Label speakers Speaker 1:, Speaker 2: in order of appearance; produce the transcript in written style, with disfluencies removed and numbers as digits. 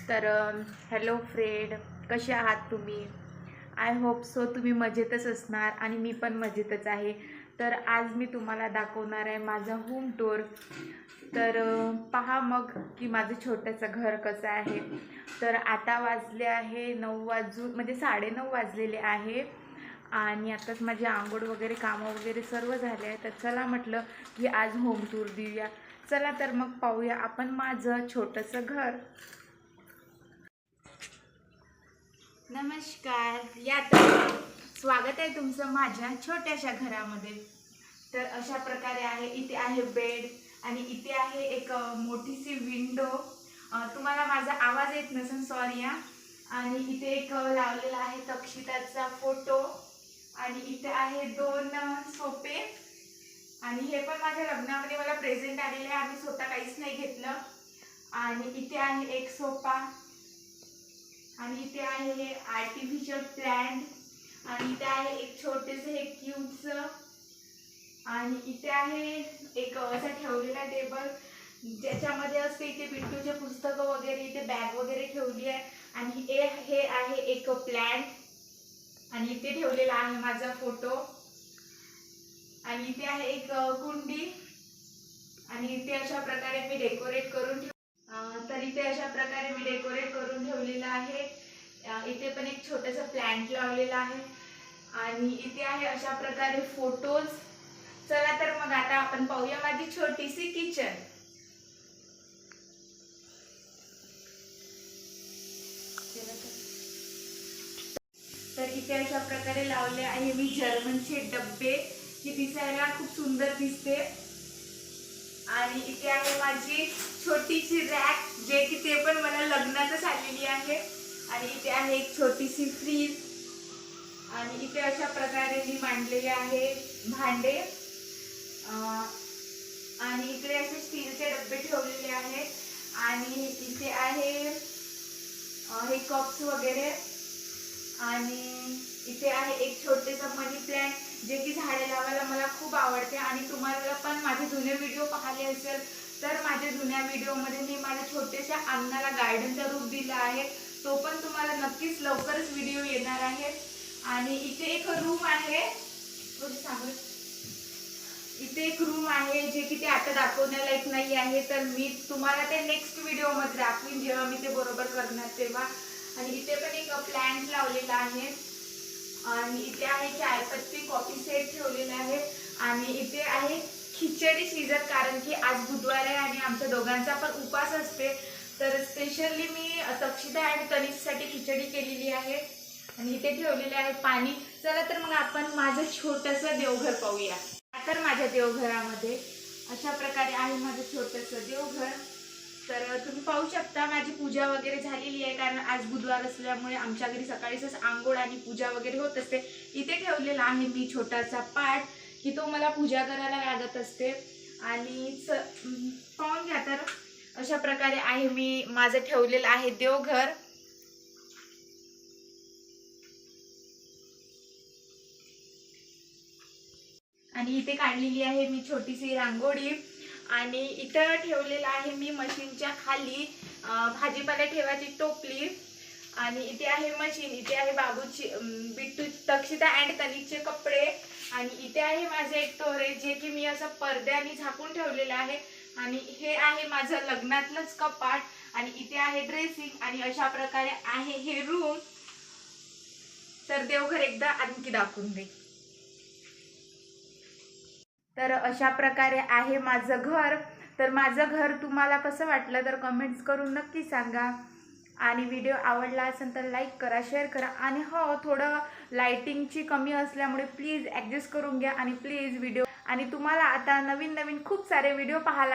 Speaker 1: तर hello friend, कसे आहात तुम्ही? आय होप सो तुम्ही मजेतच असणार आणि मी पण मजेतच आहे. तर आज मी तुम्हाला दाखवणार आहे माझं होम टूर. तर पहा मग की माझं छोटंसं घर कसं आहे. तर आता वाजले आहे 9 वाजून म्हणजे 9:30 वाजलेले आहे आणि आताच माझी आंघोळ वगैरे कामं वगैरे सर्व झाले आहे. तर चला म्हटलं की आज होम टूर देऊया. चला तर मग पाहूया आपण माझं छोटंसं घर. नमस्कार, या तर स्वागत आहे तुमचं माझ्या छोट्याशा घरामध्ये. तर अशा प्रकारे आहे. इथे आहे बेड आणि इथे आहे एक मोठीशी विंडो. तुम्हाला माझा आवाज येत नसेल, सॉरी या. आणि इथे एक लावलेला आहे तक्षिताचा फोटो आणि इथे आहे 2 सोफे आणि हे पण माझ्या लग्नामध्ये मला प्रेझेंट आलेले आहे. आम्ही स्वतः काहीच नाही घेतलं. आणि इथे आहे एक सोफा आणि इथे आहे हे आर्टिफिशियल प्लांट आणि इथे आहे एक छोटेसे हे क्यूबचं आणि इथे आहे एक असा ठेवलेला टेबल ज्याच्यामध्ये असते. इथे बिट्टूचे पुस्तकं वगैरे, इथे बॅग वगैरे ठेवली आहे आणि हे आहे एक प्लांट आणि इथे ठेवलेला आहे माझा फोटो आणि इथे आहे एक कुंडी आणि इथे अशा प्रकारे मी डेकोरेट करून तर इथे अशा प्रकारे मी डेकोरेट करून ठेवलेलं आहे. इथे पण एक छोटासा प्लांट लावलेला आहे आणि इथे आहे अशा प्रकारे फोटोज. चला तर मग आता आपण पाहूया माझी छोटीशी किचन. तर इथे अशा प्रकारे लावले आहे मी जर्मनचे डब्बे, की दिसायला खूप सुंदर दिसते. आणि इथे आहे माझी छोटीशी रॅक, जे की ते पण मला लग्नातच आलेली आहे. आणि इथे आहे एक छोटीशी फ्रीज आणि इथे अशा प्रकारे मी मांडलेले आहे भांडे आणि इकडे असे स्टीलचे डब्बे ठेवलेले आहेत आणि इथे आहे हे कप्स वगैरे आणि इथे आहे एक छोटेसा मनी प्लांट, जे की झाडे लावायला मला खूप आवडते. आणि तुम्हाला पण माझे जुने व्हिडिओ पाहिले असेल तर माझ्या जुन्या व्हिडिओमध्ये मी माझ्या छोट्याशा अंगणाला गार्डनचा रूप दिला आहे. तो पण तुम्हाला नक्कीच लवकरच व्हिडिओ येणार आहे. आणि इथे एक रूम आहे, इथे एक रूम आहे जे की ते आता दाखवण्यालायक नाही आहे. तर मी तुम्हाला ते नेक्स्ट व्हिडिओमध्ये दाखवीन जेव्हा मी ते बरोबर करणार तेव्हा. आणि इथे पण एक प्लांट लावलेला आहे आणि इथे आहे चायपत्ती कॉफी सेट ठेवलेला आहे आणि इथे आहे खिचडी शिजत, कारण की आज बुधवार आहे आणि आमच्या दोघांचा पण उपवास असते. तर स्पेशली मी तक्षिता आणि तनिषसाठी खिचडी केलेली आहे आणि इथे ठेवलेले आहे पाणी. चला तर मग आपण माझं छोटंसं देवघर पाहूया. तर माझ्या देवघरामध्ये अशा प्रकारे आहे माझं छोटंसं देवघर. तर तुम्ही पाहू शकता माझी पूजा वगैरे झालेली आहे, कारण आज बुधवार असल्यामुळे आमच्या घरी सकाळीच आंघोळ आणि पूजा वगैरे होत असते. इथे ठेवलेला आहे मी छोटासा पाट, की तो मला पूजा करायला लागत असते. आणि पाहून घ्या तर अशा प्रकारे आहे मी माझं ठेवलेलं आहे देवघर. आणि इथे काढलेली आहे मी छोटीशी रांगोळी आणि इथं ठेवलेलं आहे मी मशीनच्या खाली भाजीपाला ठेवायची टोपली. आणि इथे आहे मशीन, इथे आहे बाबूची बिट्टू तक्षिता अँड तनिषचे कपडे आणि इथे आहे माझे एक स्टोरेज, जे की मी असं पडद्याने झाकून ठेवलेलं आहे. आणि हे आहे माझं लग्नातलंच कपाट आणि इथे आहे ड्रेसिंग आणि अशा प्रकारे आहे हे रूम. तर देवघर एकदा आणखी दाखवून दे. तर अशा प्रकारे आहे माझं घर. तर माझं घर तुम्हाला कसं वाटलं तर कमेंट्स करून नक्की सांगा. आणि व्हिडिओ आवडला असेल तर लाईक करा, शेअर करा. आणि हो, थोडं लाईटिंगची कमी असल्यामुळे प्लीज ॲडजस्ट करून घ्या आणि प्लीज व्हिडिओ. आणि तुम्हाला आता नवीन नवीन खूप सारे व्हिडिओ पाहायला